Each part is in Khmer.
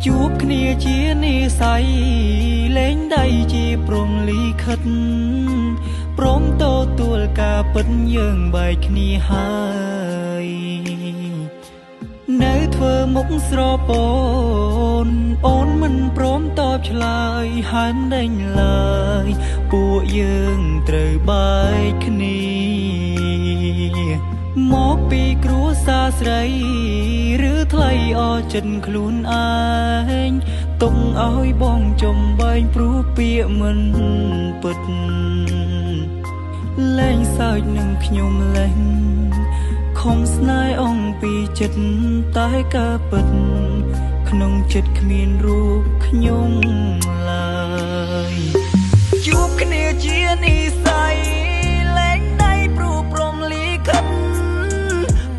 ជួបគ្នាជានិស័យលែងដៃជាព្រមលីខិតព្រមទទួលការពិតយើងបែកគ្នាហើយនៅធ្វើមុខស្រពោនអូនមិនព្រមតបឆ្លើយហើយដេញឡើយពួកយើងត្រូវបែកគ្នាមកពីគ្រួសារស្រីឬថ្លៃអចិនខ្លួនឯងទុកឲ្យបងចំបែងព្រោះពាក្យមិនពិតលែងសើចនឹងខ្ញុំលែងខំស្នេហ៍អងពីចិត្តតែការពិតក្នុងចិត្តគ្មានរូបខ្ញុំឡើយជួបគ្នាជានិស័យលែងដៃព្រោះព្រមលីខិត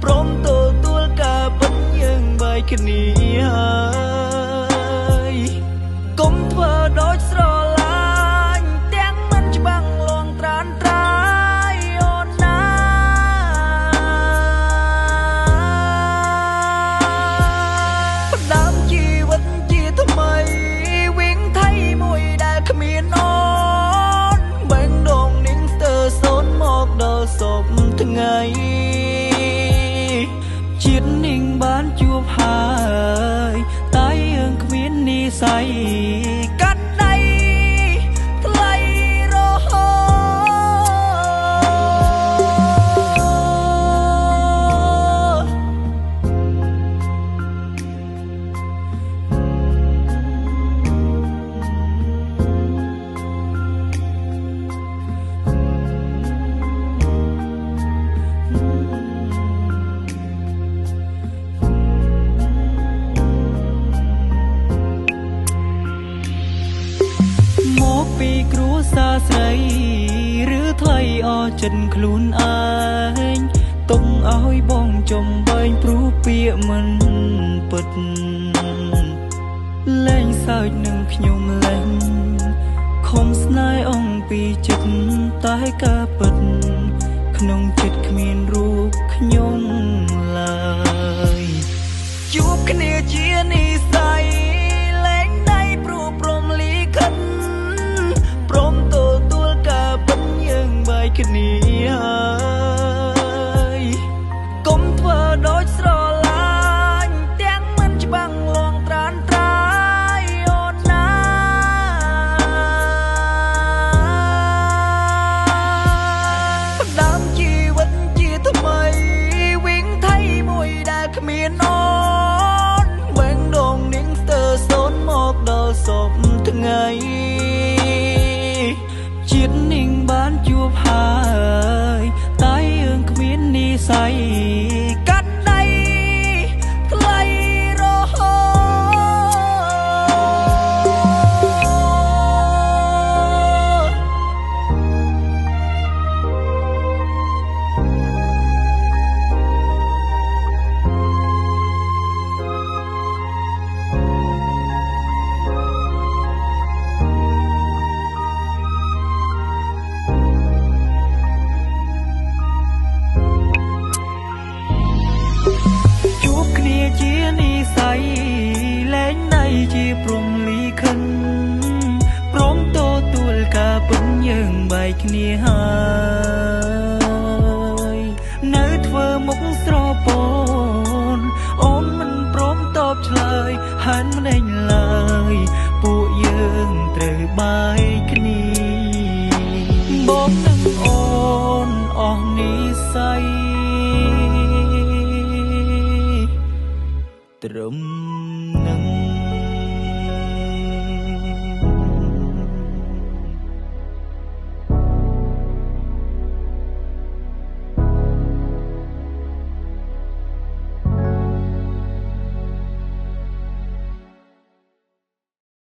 ព្រមទទួលការពិតយើងបែកគ្នាហើយកុំធ្វើដូចស្រឡាញ់ទាំងមិនច្បាំងលងត្រានត្រាយអូនណាផ្ដើមជីវិតជាថ្មីវិញថៃមួយដែលគ្មានអូនបែងដងនាងស្ទើរសូនមកដល់សពថ្ងៃជាតិនាងបានជួបហើយតែយើងគ្មាននិស័យកាត់ដៃថ្លៃរហូពីគ្រួសារស្រីឬថ្លៃអចិនខ្លួនឯងទុកឲ្យបងចំបែងព្រោះពាក្យមិនពិតលែងសើចនឹងខ្ញុំលែងខំស្នេហ៍អងពីចិត្តតែការពិតក្នុងចិត្តគ្មានរូបខ្ញុំឡើយជួបគ្នាជានិស័យលែងដៃព្រោះព្រមលីខិតព្រមទទួលការពិតយើងបែកគ្នាហើយកុំធ្វើដូចស្រឡាញ់ទាំងមិនច្បាំងលងត្រានត្រាយអូនណាផ្ដើមជីវិតជាថ្មីវិញថៃមួយដែលគ្មានអូនបែងដងនាងស្ទើរសូនមកដល់សពថ្ងៃជាតិនាងបានជួបហើយតែយើងគ្មាននិស័យកាត់ដៃថ្លៃរហូជានិស័យលែងដៃជាព្រមលីខិនព្រមទទួលការពិតយើងបែកគ្នាហើយនៅធ្វើមុខស្រពោនអូនមិនព្រមតបឆ្លើយហើយមិនដេញឡើយពួកយើងត្រូវបែកគ្នាបងនឹងអូនអស់និស័យត្រឹមនឹង